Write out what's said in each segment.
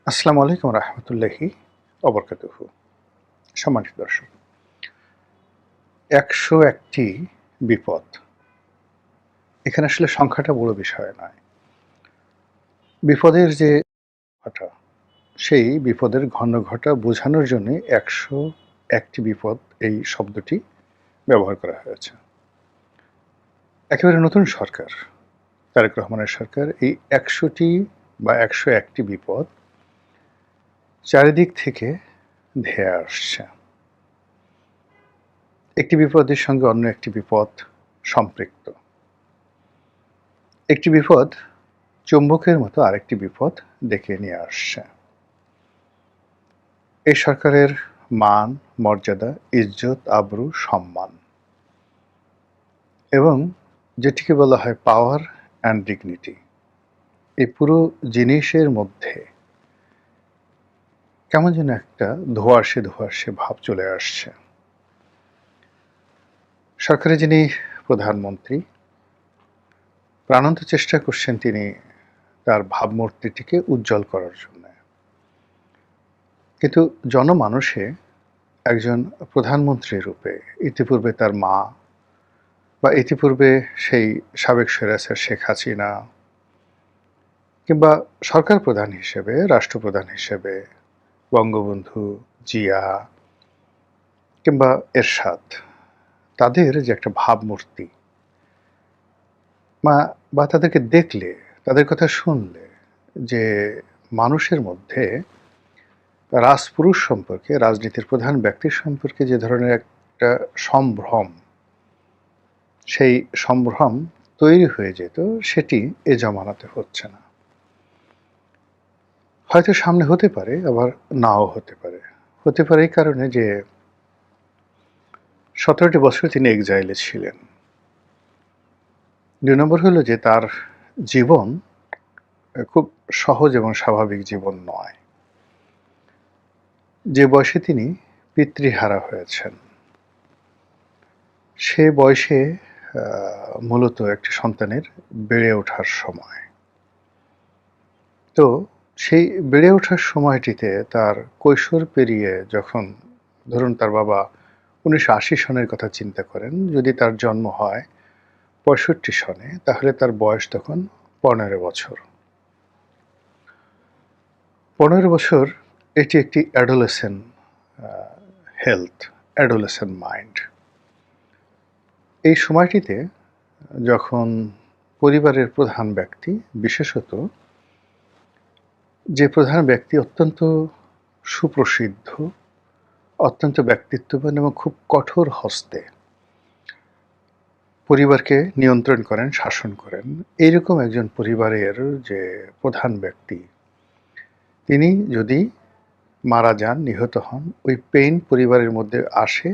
আসসালামু আলাইকুম রহমতুল্লাহি অবরকাতুহু। সম্মানিত দর্শক, ১০১টি বিপদ, এখানে আসলে সংখ্যাটা বড় বিষয় নয়। বিপদের যে ঘটা, সেই বিপদের ঘটা বোঝানোর জন্যে ১০১টি বিপদ এই শব্দটি ব্যবহার করা হয়েছে। একেবারে নতুন সরকার, তারেক রহমানের সরকার, এই ১০০টি বা ১০১টি বিপদ চারিদিক থেকে ধেয়ে আসছে। একটি বিপদের সঙ্গে অন্য একটি বিপদ সম্পৃক্ত। একটি বিপদ চুম্বকের মতো আরেকটি বিপদ ডেকে নিয়ে আসছে। এই সরকারের মান, মর্যাদা, ইজ্জত, আবরু, সম্মান এবং যেটিকে বলা হয় পাওয়ার অ্যান্ড ডিগনিটি, এই পুরো জিনিসের মধ্যে কেমন যেন একটা ধোঁয়াশে ভাব চলে আসছে। সরকারের যিনি প্রধানমন্ত্রী, প্রাণান্ত চেষ্টা করছেন তিনি তার ভাবমূর্তিটিকে উজ্জ্বল করার জন্য, কিন্তু জনমানসে একজন প্রধানমন্ত্রী রূপে ইতিপূর্বে তার মা বা ইতিপূর্বে সেই সাবেক স্বৈরাচার শেখ হাসিনা, কিংবা সরকার প্রধান হিসেবে, রাষ্ট্রপ্রধান হিসেবে বঙ্গবন্ধু, জিয়া কিংবা এরশাদ, তাদের যে একটা ভাবমূর্তি বা তাদেরকে দেখলে, তাদের কথা শুনলে যে মানুষের মধ্যে রাজপুরুষ সম্পর্কে, রাজনীতির প্রধান ব্যক্তির সম্পর্কে যে ধরনের একটা সম্ভ্রম, সেই সম্ভ্রম তৈরি হয়ে যেত, সেটি এ জমানাতে হচ্ছে না। হয়তো সামনে হতে পারে, আবার নাও হতে পারে। হতে পারে এই কারণে যে ১৭টি বছর তিনি এক্সাইলে ছিলেন। ২ নম্বর হলো যে তার জীবন খুব সহজ এবং স্বাভাবিক জীবন নয়। যে বয়সে তিনি পিতৃহারা হয়েছেন, সে বয়সে মূলত একটি সন্তানের বেড়ে ওঠার সময়। তো সেই বেড়ে ওঠার সময়টিতে তার কৈশোর পেরিয়ে, যখন ধরুন তার বাবা ১৯৮০ সনের কথা চিন্তা করেন, যদি তার জন্ম হয় ৬৫ সনে, তাহলে তার বয়স তখন ১৫ বছর। ১৫ বছর, এটি একটি অ্যাডোলেসেন্ট হেলথ, অ্যাডোলেসেন্ট মাইন্ড। এই সময়টিতে যখন পরিবারের প্রধান ব্যক্তি, বিশেষত যে প্রধান ব্যক্তি অত্যন্ত সুপ্রসিদ্ধ, অত্যন্ত ব্যক্তিত্ববান এবং খুব কঠোর হস্তে পরিবারকে নিয়ন্ত্রণ করেন, শাসন করেন, এইরকম একজন পরিবারের যে প্রধান ব্যক্তি, তিনি যদি মারা যান, নিহত হন, ওই পেইন পরিবারের মধ্যে আসে।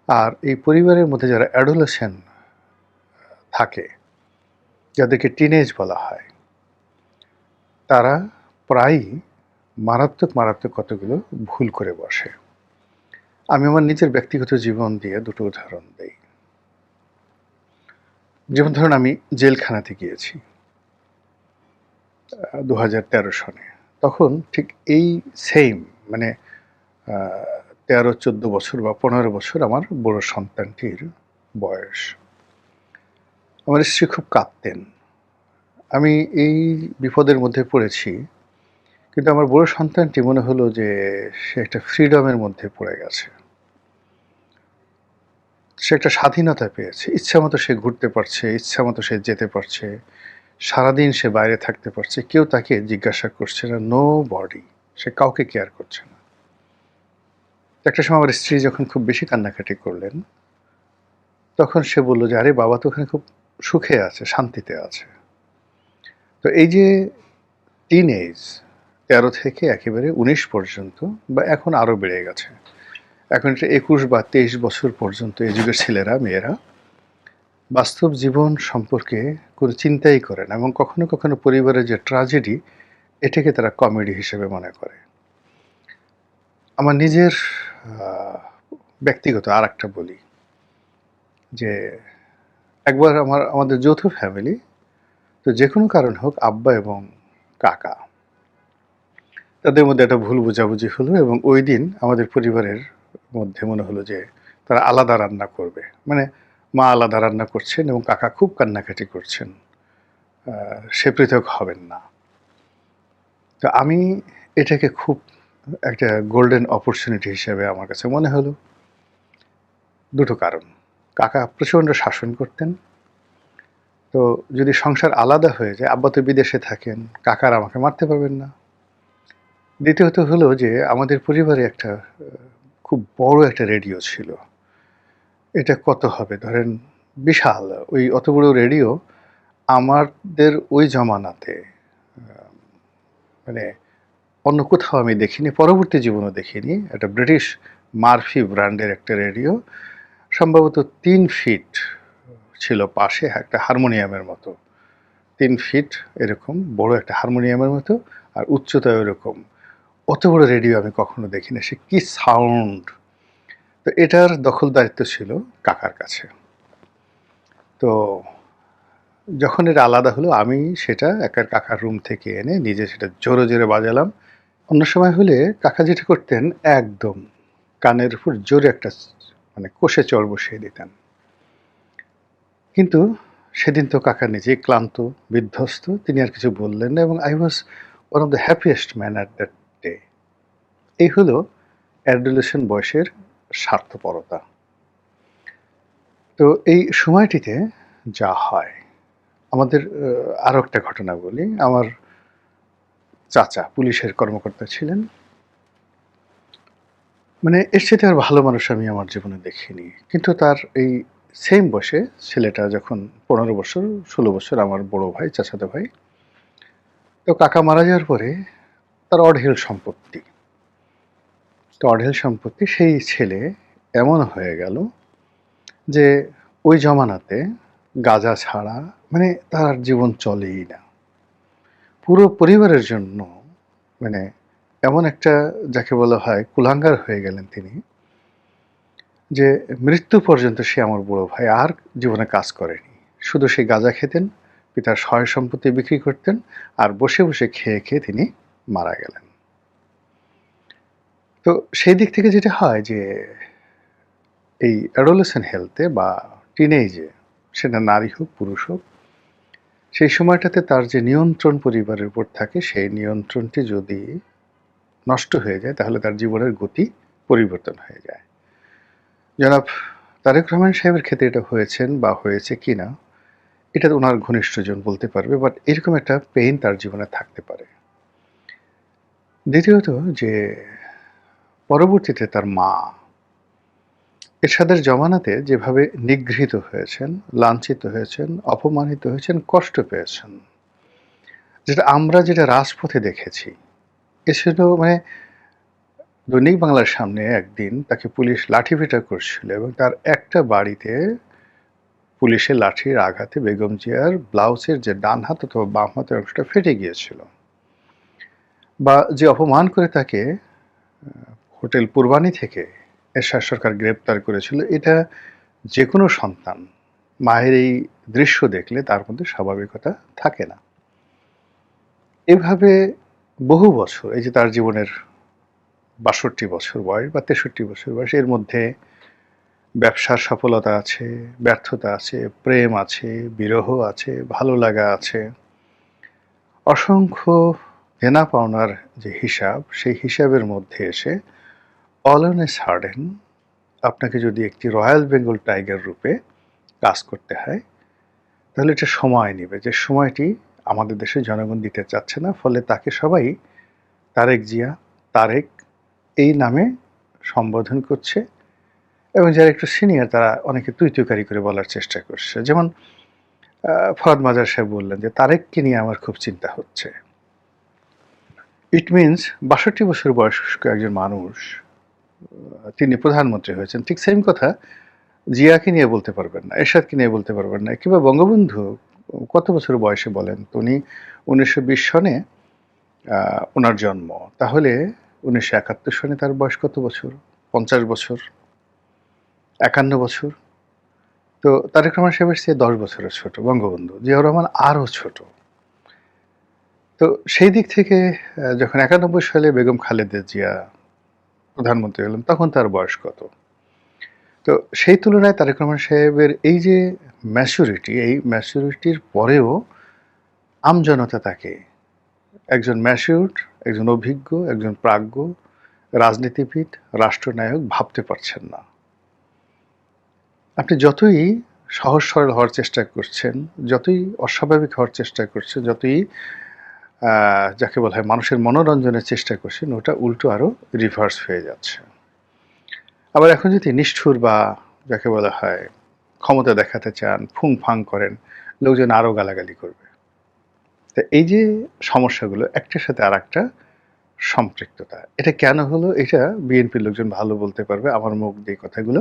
আর এই পরিবারের মধ্যে যারা অ্যাডোলেসেন্ট থাকে, যাদেরকে টিনেজ বলা হয়, তারা প্রায়ই মারাত্মক কতগুলো ভুল করে বসে। আমি আমার নিজের ব্যক্তিগত জীবন দিয়ে দুটো উদাহরণ দেই। যেমন ধরুন, আমি জেলখানাতে গিয়েছি ২০১৩ সনে। তখন ঠিক এই সেম, মানে ১৩-১৪ বছর বা ১৫ বছর আমার বড় সন্তানটির বয়স। আমার স্ত্রী খুব কাঁদতেন। আমি এই বিপদের মধ্যে পড়েছি, কিন্তু আমার বড় সন্তানটি মনে হলো যে সে একটা ফ্রিডমের মধ্যে পড়ে গেছে। সে একটা স্বাধীনতা পেয়েছে, ইচ্ছামতো সে ঘুরতে পারছে, ইচ্ছামতো সে যেতে পারছে, সারাদিন সে বাইরে থাকতে পারছে, কেউ তাকে জিজ্ঞাসা করছে না, নো বডি, সে কাউকে কেয়ার করছে না। একটা সময় আমার স্ত্রী যখন খুব বেশি কান্নাকাটি করলেন, তখন সে বলল যে, আরে বাবা তো ওখানে খুব সুখে আছে, শান্তিতে আছে। তো এই যে টিন এজ, ১৩ থেকে একেবারে ১৯ পর্যন্ত, বা এখন আরও বেড়ে গেছে, এখন এটা ২১ বা ২৩ বছর পর্যন্ত এই যুগের ছেলেরা, মেয়েরা বাস্তব জীবন সম্পর্কে কোনো চিন্তাই করে না, এবং কখনো কখনো পরিবারের যে ট্র্যাজেডি, এটাকে তারা কমেডি হিসেবে মনে করে। আমার নিজের ব্যক্তিগত আর একটা বলি, যে একবার আমাদের যৌথ ফ্যামিলি, তো যে কোনো কারণ হোক, আব্বা এবং কাকা তাদের মধ্যে একটা ভুল বোঝাবুঝি হলো এবং ওই দিন আমাদের পরিবারের মধ্যে মনে হলো যে তারা আলাদা রান্না করবে। মানে মা আলাদা রান্না করছেন এবং কাকা খুব কান্নাকাটি করছেন। সে পৃথক হবেন না। তো আমি এটাকে খুব একটা গোল্ডেন অপরচুনিটি হিসেবে আমার কাছে মনে হলো। দুটো কারণ। কাকা প্রচণ্ড শাসন করতেন। তো যদি সংসার আলাদা হয়ে যায়, আব্বা তো বিদেশে থাকেন, কাকা আর আমাকে মারতে পারবেন না। দ্বিতীয়ত হলো যে আমাদের পরিবারে একটা খুব বড় একটা রেডিও ছিল। এটা কত হবে ধরেন বিশাল। ওই অত বড় রেডিও আমাদের ওই জমানাতে আ মানে অন্য কোথাও আমি দেখিনি, পরবর্তী জীবনেও দেখিনি। একটা ব্রিটিশ মার্ফি ব্র্যান্ডের একটা রেডিও। সম্ভবত ৩ ফিট ছিল পাশে একটা হারমোনিয়ামের মতো। ৩ ফিট এরকম বড় একটা হারমোনিয়ামের মতো আর উচ্চতাও এরকম। অত বড় রেডিও আমি কখনো দেখিনি। সে কি সাউন্ড! তো এটার দখল-দায়িত্ব ছিল কাকার কাছে। তো যখন এটা আলাদা হলো আমি সেটা কাকার রুম থেকে এনে নিজে সেটা জোরে, জোরে বাজালাম। অন্য সময় হলে কাকা যেটা করতেন একদম কানের উপর জোরে একটা মানে কষে চড় বসিয়ে দিতেন। কিন্তু সেদিন তো কাকা নিজেই ক্লান্ত, বিধ্বস্ত। তিনি আর কিছু বললেন না এবং I was one of the happiest man at that day. এই হলো অ্যাডোলেসেন্ট বয়সের স্বার্থপরতা। তো এই সময়টিতে যা হয় আমাদের আরো একটা ঘটনা বলি। আমার চাচা পুলিশের কর্মকর্তা ছিলেন। মানে এর চাইতে আর ভালো মানুষ আমি আমার জীবনে দেখিনি। কিন্তু তার এই সেম বয়সে ছেলেটা যখন ১৫ বছর, ১৬ বছর আমার বড় ভাই, চাচাতো ভাই। তো কাকা মারা যাওয়ার পরে তার অঢেল সম্পত্তি। তো অঢেল সম্পত্তি সেই ছেলে এমন হয়ে গেল যে ওই জমানাতে গাঁজা ছাড়া মানে তার আর জীবন চলেই না। পুরো পরিবারের জন্য মানে এমন একটা যাকে বলা হয় কুলাঙ্গার হয়ে গেলেন তিনি যে মৃত্যু পর্যন্ত সে আমার বড় ভাই আর জীবনে কাজ করেনি। শুধু সে গাঁজা খেতেন, পিতার সয় সম্পত্তি বিক্রি করতেন আর বসে, বসে খেয়ে, খেয়ে তিনি মারা গেলেন। তো সেই দিক থেকে যেটা হয় যে এই অ্যাডোলেসেন্ট হেলথে বা টিনেজে সেটা নারী হোক, পুরুষ হোক, সেই সময়টাতে তার যে নিয়ন্ত্রণ পরিবারের উপর থাকে সেই নিয়ন্ত্রণটি যদি নষ্ট হয়ে যায় তাহলে তার জীবনের গতি পরিবর্তন হয়ে যায়। জনাব তারেক রহমান সাহেবের ক্ষেত্রে এটা হয়েছেন বা হয়েছে কিনা এটা উনার ঘনিষ্ঠজন বলতে পারবে, বাট এরকম একটা পেইন তার জীবনে থাকতে পারে। দ্বিতীয়ত যে পরবর্তীতে তার মা এরশাদের জমানাতে যেভাবে নিগৃহীত হয়েছেন, লাঞ্ছিত হয়েছেন, অপমানিত হয়েছেন, কষ্ট পেয়েছেন, যেটা রাজপথে দেখেছি। এ ছিল মানে দৈনিক বাংলার সামনে একদিন তাকে পুলিশ লাঠিপেটা করছিল এবং তার একটা বাড়িতে পুলিশের লাঠির আঘাতে বেগম জিয়ার ব্লাউজের যে ডান হাত অথবা বাম হাতের অংশটা ফেটে গিয়েছিল। বা যে অপমান করে তাকে হোটেল পূর্বানী থেকে এরশাদ সরকার গ্রেপ্তার করেছিল, এটা যেকোনো সন্তান মায়ের এই দৃশ্য দেখলে তার মধ্যে স্বাভাবিকতা থাকে না। এভাবে বহু বছর এই যে তার জীবনের ৬২ বছর বয়স বা ৬৩ বছর বয়স, এর মধ্যে ব্যবসার সফলতা আছে, ব্যর্থতা আছে, প্রেম আছে, বিরহ আছে, ভালো লাগা আছে। অসংখ্য দেনা পাওনার যে হিসাব, সেই হিসাবের মধ্যে এসে অল অন এ সাডেন আপনাকে যদি একটি রয়্যাল বেঙ্গল টাইগার রূপে কাজ করতে হয়, তাহলে এটা সময় নেবে। যে সময়টি আমাদের দেশের জনগণ দিতে চাচ্ছে না। ফলে তাকে সবাই তারেক জিয়া, তারেক এই নামে সম্বোধন করছে এবং যারা একটু সিনিয়র তারা অনেকে তুই-তুকারি করে বলার চেষ্টা করছে। যেমন ফরহাদ মাজার সাহেব বললেন যে, "তারেককে নিয়ে আমার খুব চিন্তা হচ্ছে।" ইট মিনস ৬২ বছর বয়স্ক একজন মানুষ তিনি প্রধানমন্ত্রী হয়েছেন। ঠিক সেম কথা জিয়াকে নিয়ে বলতে পারবেন না, এরশাদকে নিয়ে বলতে পারবেন না। কিংবা বঙ্গবন্ধু কত বছর বয়সে বলেন তো উনি ১৯২০ সনে উনার জন্ম। তাহলে ১৯৭১ সনে তার বয়স কত বছর? ৫০ বছর, ৫১ বছর। তো তারেক রহমান সাহেবের চেয়ে ১০ বছরের ছোট বঙ্গবন্ধু। জিয়াউর রহমান আরও ছোট। তো সেই দিক থেকে যখন ৯১ সালে বেগম খালেদা জিয়া প্রধানমন্ত্রী হলেন তখন তার বয়স কত? তো সেই তুলনায় তারেক রহমান সাহেবের এই যে ম্যাচুরিটি, এই ম্যাচুরিটির পরেও আমজনতা তাকে একজন ম্যাচিউরড, একজন অভিজ্ঞ, একজন প্রাজ্ঞ রাজনীতিবিদ, রাষ্ট্রনায়ক ভাবতে পারছেন না। আপনি যতই সহজ সরল হওয়ার চেষ্টা করছেন, যতই অস্বাভাবিক হওয়ার চেষ্টা করছেন, যতই যাকে বলা হয় মানুষের মনোরঞ্জনের চেষ্টা করছেন, ওটা উল্টো আরো রিভার্স হয়ে যাচ্ছে। আবার এখন যদি নিষ্ঠুর বা যাকে বলা হয় ক্ষমতা দেখাতে চান, ফুং-ফাং করেন, লোকজন আরো গালাগালি করবে। তো এই যে সমস্যাগুলো একটার সাথে আরেকটা সম্পৃক্ততা। এটা কেন হলো? এটা বিএনপির লোকজন ভালো বলতে পারবে। আমার মুখ দিয়ে কথাগুলো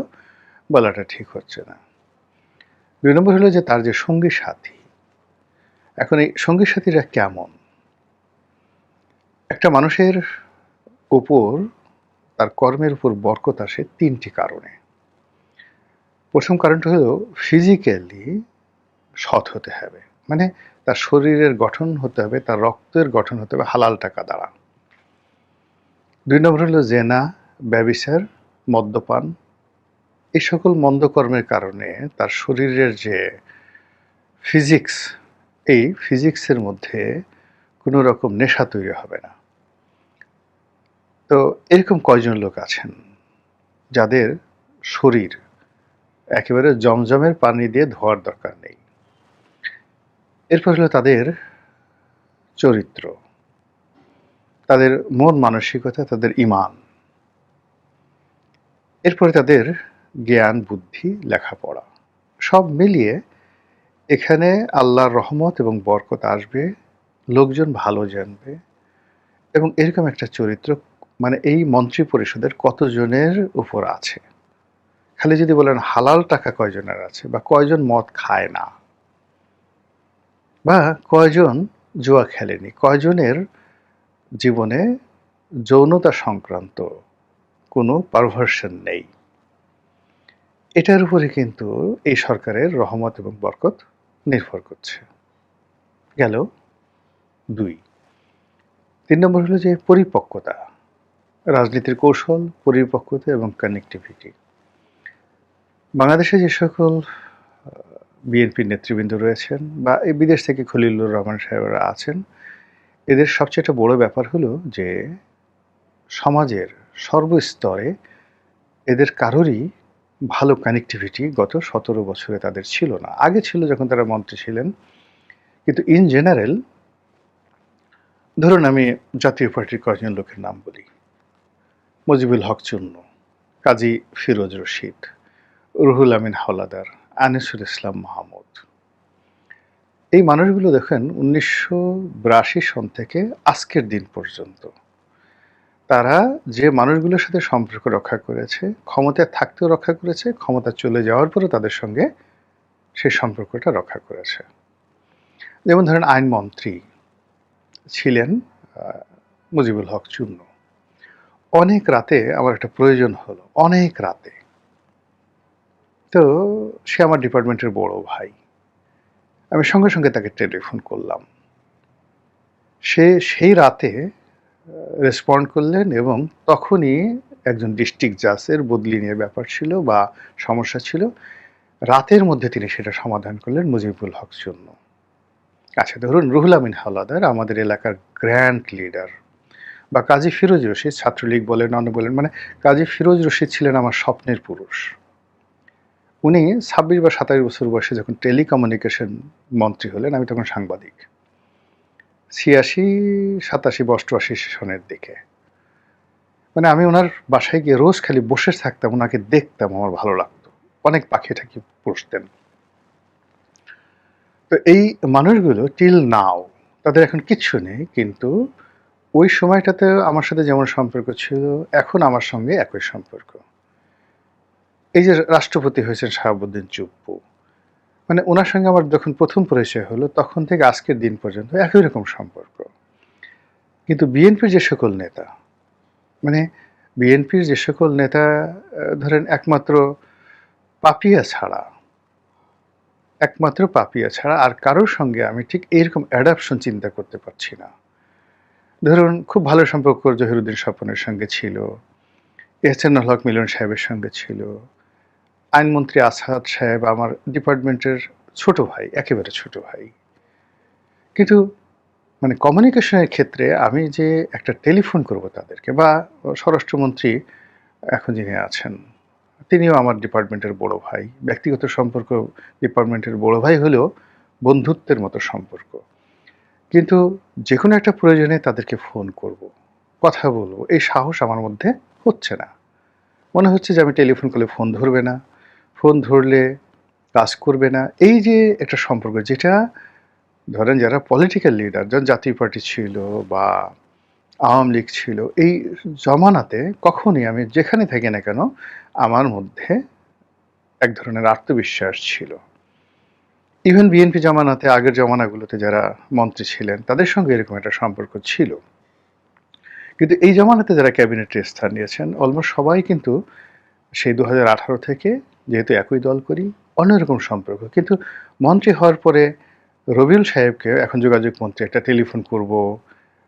বলাটা ঠিক হচ্ছে না। ২ নম্বর হলো যে তার যে সঙ্গী সাথী। এখন এই সঙ্গী সাথীরা কেমন? একটা মানুষের উপর তার কর্মের উপর বরকত আসে ৩ টি কারণে। প্রথম কারণটা হলো ফিজিক্যালি সৎ হতে হবে। মানে তার শরীরের গঠন হতে হবে, তার রক্তের গঠন হতে হবে হালাল টাকা দ্বারা। ২ নম্বর হলো জেনা, ব্যভিচার, মদ্যপান এই সকল মন্দ কর্মের কারণে তার শরীরের যে ফিজিক্স, এই ফিজিক্সের মধ্যে কোনো রকম নেশা তৈরি হবে না। তো এরকম কয়জন লোক আছেন যাদের শরীর একেবারে জমজমের পানি দিয়ে ধোয়ার দরকার নেই। এরপর হলো তাদের চরিত্র, তাদের মন মানসিকতা, তাদের ঈমান। এরপরে তাদের জ্ঞান, বুদ্ধি, লেখাপড়া। সব মিলিয়ে এখানে আল্লাহর রহমত এবং বরকত আসবে, লোকজন ভালো জানবে এবং এরকম একটা চরিত্র মানে এই মন্ত্রী পরিষদের কতজনের উপর আছে? খালি যদি বলেন হালাল টাকা কয়জনের আছে বা কয়জন মদ খায় না বা কয়জন জুয়া খেলেনি, কয়জনের জীবনে যৌনতা সংক্রান্ত কোনো পারভার্সন নেই, এটার উপরে কিন্তু এই সরকারের রহমত এবং বরকত নির্ভর করছে। গেল ২। ৩ নম্বর হলো যে পরিপক্কতা, রাজনীতির কৌশল, পরিপক্কতা এবং কানেক্টিভিটি। বাংলাদেশে যে সকল বিএনপির নেতৃবৃন্দ রয়েছেন বা এই বিদেশ থেকে খলিলুর রহমান সাহেবরা আছেন, এদের সবচেয়ে একটা বড় ব্যাপার হলো যে সমাজের সর্বস্তরে এদের কারোরই ভালো কানেক্টিভিটি গত ১৭ বছরে তাদের ছিল না। আগে ছিল যখন তারা মন্ত্রী ছিলেন, কিন্তু ইন জেনারেল ধরুন আমি জাতীয় পার্টির কয়েকজন লোকের নাম বলি। মুজিবুল হক চুন্নু, কাজী ফিরোজ রশিদ, রুহুল আমিন হাওলাদার, আনিসুল ইসলাম মাহমুদ। এই মানুষগুলো দেখেন ১৯৮২ সন থেকে আজকের দিন পর্যন্ত তারা যে মানুষগুলোর সাথে সম্পর্ক রক্ষা করেছে, ক্ষমতায় থাকতেও রক্ষা করেছে, ক্ষমতা চলে যাওয়ার পরও তাদের সঙ্গে সেই সম্পর্কটা রক্ষা করেছে। যেমন ধরেন আইনমন্ত্রী ছিলেন মুজিবুল হক চুন্নু। অনেক রাতে আমার একটা প্রয়োজন হলো, অনেক রাতে। তো সে আমার ডিপার্টমেন্টের বড় ভাই। আমি সঙ্গে সঙ্গে তাকে টেলিফোন করলাম। সে সেই রাতে রেসপন্ড করলেন এবং তখনই একজন ডিস্ট্রিক্ট জাজের বদলি নিয়ে ব্যাপার ছিল বা সমস্যা ছিল, রাতের মধ্যে তিনি সেটা সমাধান করলেন মুজিবুল হক চুন্নু। আচ্ছা ধরুন রুহুল আমিন হাওলাদার আমাদের এলাকার গ্র্যান্ড লিডার, বা কাজী ফিরোজ রশিদ, ছাত্রলীগ বলেন অন্য বলেন, মানে কাজী ফিরোজ রশিদ ছিলেন আমার স্বপ্নের পুরুষ। উনি ২৬ বা ২৭ বছর বয়সে যখন টেলিকমিউনিকেশন মন্ত্রী হলেন, আমি তখন সাংবাদিক, ৮৬, ৮৭ বা ৮৮ সনের দিকে। মানে আমি ওনার বাসায় গিয়ে রোজ খালি বসে থাকতাম, ওনাকে দেখতাম, আমার ভালো লাগতো। অনেক পাখি টাকি পুষতেন। তো এই মানুষগুলো টিল নাও তাদের এখন কিচ্ছু নেই, কিন্তু ওই সময়টাতে আমার সাথে যেমন সম্পর্ক ছিল এখন আমার সঙ্গে একই সম্পর্ক। এই যে রাষ্ট্রপতি হয়েছেন শাহাবুদ্দিন চুপ্পু, মানে ওনার সঙ্গে আমার যখন প্রথম পরিচয় হলো তখন থেকে আজকের দিন পর্যন্ত একই রকম সম্পর্ক। কিন্তু বিএনপির যে সকল নেতা, মানে বিএনপির যে সকল নেতা ধরেন একমাত্র পাপিয়া ছাড়া আর কারোর সঙ্গে আমি ঠিক এইরকম অ্যাডাপশন চিন্তা করতে পারছি না। ধরুন খুব ভালো সম্পর্ক জহিরুদ্দিন স্বপনের সঙ্গে ছিল, এহসানুল হক মিলন সাহেবের সঙ্গে ছিল, আইনমন্ত্রী আসাদ সাহেব আমার ডিপার্টমেন্টের ছোট ভাই, একেবারে ছোট ভাই। কিন্তু মানে কমিউনিকেশনের ক্ষেত্রে আমি যে একটা টেলিফোন করব তাদেরকে, বা স্বরাষ্ট্রমন্ত্রী এখন যিনি আছেন তিনিও আমার ডিপার্টমেন্টের বড় ভাই, ব্যক্তিগত সম্পর্ক ডিপার্টমেন্টের বড় ভাই হলেও বন্ধুত্বের মতো সম্পর্ক। কিন্তু যে কোনো একটা প্রয়োজনে তাদেরকে ফোন করব, কথা বলবো, এই সাহস আমার মধ্যে হচ্ছে না। মনে হচ্ছে যে আমি টেলিফোন করলে ফোন ধরবে না, ফোন ধরলে কাজ করবে না। এই যে একটা সম্পর্ক, যেটা ধরেন যারা পলিটিক্যাল লিডার, যারা জাতীয় পার্টি ছিল বা আওয়ামী লীগ ছিল, এই জমানাতে কখনই আমি যেখানে থাকি না কেন আমার মধ্যে এক ধরনের আত্মবিশ্বাস ছিল। ইভেন বিএনপি জামানাতে, আগের জামানাগুলোতে যারা মন্ত্রী ছিলেন তাদের সঙ্গে এরকম একটা সম্পর্ক ছিল। কিন্তু এই জামানাতে যারা ক্যাবিনেটে স্থান নিয়েছেন অলমোস্ট সবাই কিন্তু সেই 2018 থেকে, যেহেতু একই দল করি, অন্যরকম সম্পর্ক। কিন্তু মন্ত্রী হওয়ার পরে রবিউল সাহেবকে, এখন যোগাযোগ মন্ত্রী, একটা টেলিফোন করব,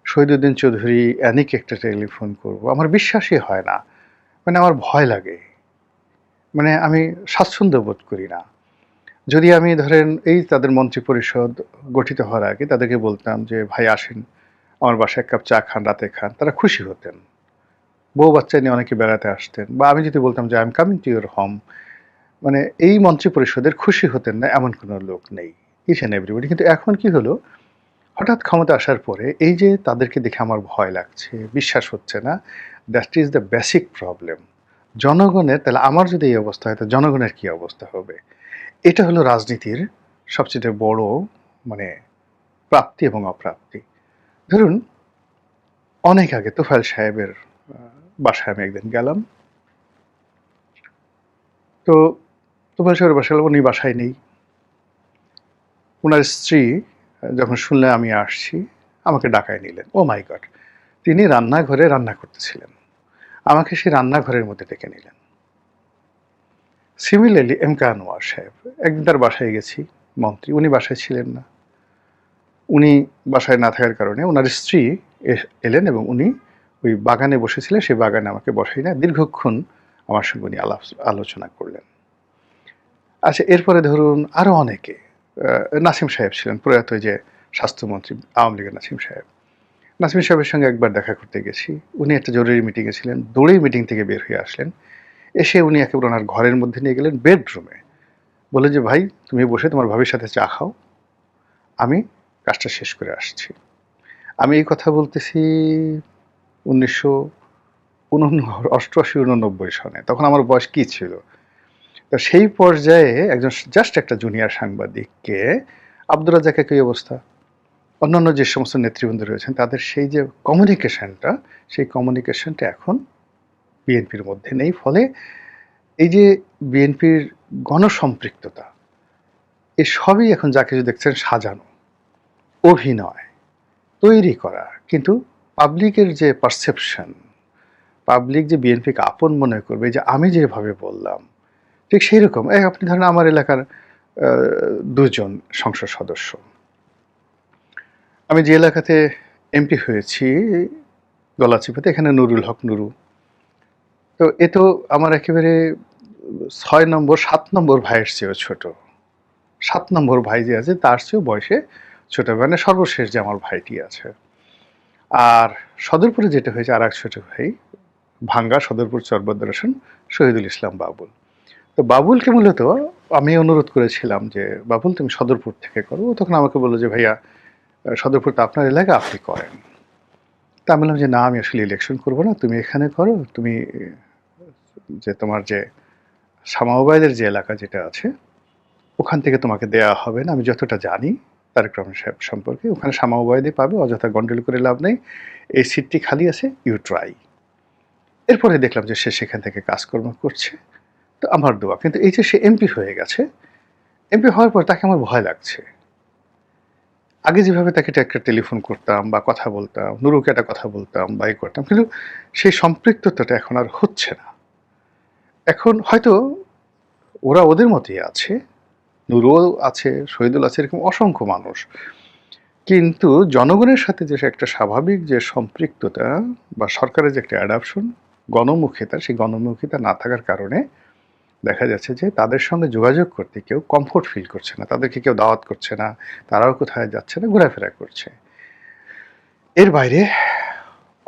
শহীদুদ্দিন চৌধুরী অ্যানিকে একটা টেলিফোন করব, আমার বিশ্বাসই হয় না। মানে আমার ভয় লাগে, মানে আমি স্বাচ্ছন্দ্য বোধ করি না। যদি আমি ধরেন এই তাদের মন্ত্রী পরিষদ গঠিত হওয়ার আগে তাদেরকে বলতাম যে ভাই আসেন আমার বাসায় এক কাপ চা খান, রাতে খান, তারা খুশি হতেন। বউ বাচ্চা নিয়ে অনেকে বেড়াতে আসতেন। বা আমি যদি বলতাম যে I am coming to your home, মানে এই মন্ত্রী পরিষদের খুশি হতেন না এমন কোনো লোক নেই, ইচ অ্যান্ড এভরিবডি। কিন্তু এখন কি হলো, হঠাৎ ক্ষমতা আসার পরে এই যে তাদেরকে দেখে আমার ভয় লাগছে, বিশ্বাস হচ্ছে না। That is the basic problem. জনগণের, তাহলে আমার যদি এই অবস্থা হয় তো জনগণের কি অবস্থা হবে? এটা হলো রাজনীতির সবচেয়ে বড় মানে প্রাপ্তি এবং অপ্রাপ্তি। ধরুন অনেক আগে তোফায়েল সাহেবের বাসায় আমি একদিন গেলাম। তো তোফায়েল সাহেবের বাসায় গেলাম, উনি বাসায় নেই। ওনার স্ত্রী যখন শুনলেন আমি আসছি, আমাকে ডাকায় নিলেন। ও মাই গড! তিনি রান্নাঘরে রান্না করতেছিলেন, আমাকে সেই রান্নাঘরের মধ্যে ডেকে নিলেন। সিমিলারলি এম কে আনোয়ার সাহেব, একদিন তার বাসায় গেছি, মন্ত্রী, উনি বাসায় ছিলেন না। উনি বাসায় না থাকার কারণে ওনার স্ত্রী এলেন এবং উনি ওই বাগানে বসেছিলেন, সেই বাগানে আমাকে বসাই না, দীর্ঘক্ষণ আমার সঙ্গে উনি আলোচনা করলেন। আচ্ছা, এরপরে ধরুন আরও অনেকে, নাসিম সাহেব ছিলেন, প্রয়াত যে স্বাস্থ্যমন্ত্রী আওয়ামী লীগের নাসিম সাহেব। নাসিম সাহেবের সঙ্গে একবার দেখা করতে গেছি, উনি একটা জরুরি মিটিংয়ে ছিলেন, দৌড়েই মিটিং থেকে বের হয়ে আসলেন। এসে উনি একেবারে ওনার ঘরের মধ্যে নিয়ে গেলেন, বেডরুমে, বলে যে ভাই তুমি বসে তোমার ভাবির সাথে চা খাও, আমি কাজটা শেষ করে আসছি। আমি এই কথা বলতেছি 1988-89 সনে, তখন আমার বয়স কি ছিল। তো সেই পর্যায়ে একজন জাস্ট একটা জুনিয়র সাংবাদিককে, আব্দুর রাজ্জাকের কি অবস্থা, অন্যান্য যে সমস্ত নেতৃবৃন্দ রয়েছেন তাদের সেই যে কমিউনিকেশনটা, সেই কমিউনিকেশনটা এখন বিএনপির মধ্যে নেই। ফলে এই যে বিএনপির গণসম্পৃক্ততা, এসবই এখন যা কিছু দেখছেন সাজানো, অভিনয়, তৈরি করা। কিন্তু পাবলিকের যে পারসেপশন, পাবলিক যে বিএনপিকে আপন মনে করবে, যে আমি যেভাবে বললাম ঠিক সেই রকম। আপনি ধরেন আমার এলাকার 2 জন সংসদ সদস্য, আমি যে এলাকাতে এমপি হয়েছি গলাচিপাতে, এখানে নুরুল হক নুরু, তো এ তো আমার একেবারে 6 নম্বর 7 নম্বর ভাইয়ের চেয়েও ছোট। 7 নম্বর ভাই যে আছে তার চেয়েও বয়সে ছোট, মানে সর্বশেষ যে আমার ভাইটি আছে। আর সদরপুরে যেটা হয়েছে আর এক ছোট ভাই, ভাঙ্গা সদরপুর চরবদ্দর হোসেন শহীদুল ইসলাম বাবুল। তো বাবুলকে মূলত আমি অনুরোধ করেছিলাম যে বাবুল তুমি সদরপুর থেকে করো। তখন আমাকে বললো যে ভাইয়া সদরপুর তো আপনার এলাকা, আপনি করেন। তা আমি বললাম যে না, আমি আসলে ইলেকশন করবো না, তুমি এখানে করো। তুমি যে তোমার যে শামাওবাইদের যে এলাকা যেটা আছে ওখান থেকে তোমাকে দেয়া হবে না, আমি যতটা জানি তারেক রহমান সাহেব সম্পর্কে, ওখানে শামাওবাইদই পাবে, অযথা গন্ডল করে লাভ নেই, এই সিটটি খালি আছে, ইউ ট্রাই। এরপরে দেখলাম যে সে সেখান থেকে কাজকর্ম করছে, তো আমার দোয়া। কিন্তু এই যে সে এমপি হয়ে গেছে, এমপি হওয়ার পর তাকে আমার ভয় লাগছে। আগে যেভাবে তাকে একটা টেলিফোন করতাম বা কথা বলতাম, নুরুকে একটা কথা বলতাম বা করতাম, কিন্তু সেই সম্পৃক্ততাটা এখন আর হচ্ছে না। এখন হয়তো ওরা ওদের মতোই আছে, নুরুও আছে, শহীদুল আছে, এরকম অসংখ্য মানুষ। কিন্তু জনগণের সাথে যে একটা স্বাভাবিক যে সম্পৃক্ততা বা সরকারের যে একটা অ্যাডাপশন, গণমুখিতা, সেই গণমুখিতা না থাকার কারণে দেখা যাচ্ছে যে তাদের সঙ্গে যোগাযোগ করতে কেউ কমফোর্ট ফিল করছে না, তাদেরকে কেউ দাওয়াত করছে না, তারাও কোথায় যাচ্ছে না, ঘোরাফেরা করছে। এর বাইরে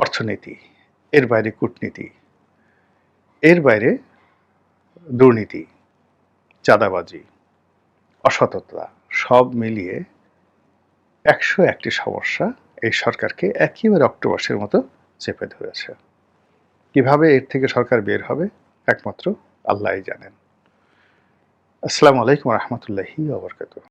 অর্থনীতি, এর বাইরে কূটনীতি, এর বাইরে দুর্নীতি, চাঁদাবাজি, অসততা, সব মিলিয়ে ১০১টি সমস্যা এই সরকারকে একেবারে অক্টোপাসের মতো চেপে ধরেছে। কিভাবে এর থেকে সরকার বের হবে একমাত্র আল্লাহই জানেন। আসসালামু আলাইকুম ওয়া রাহমাতুল্লাহি ওয়া বারাকাতুহু।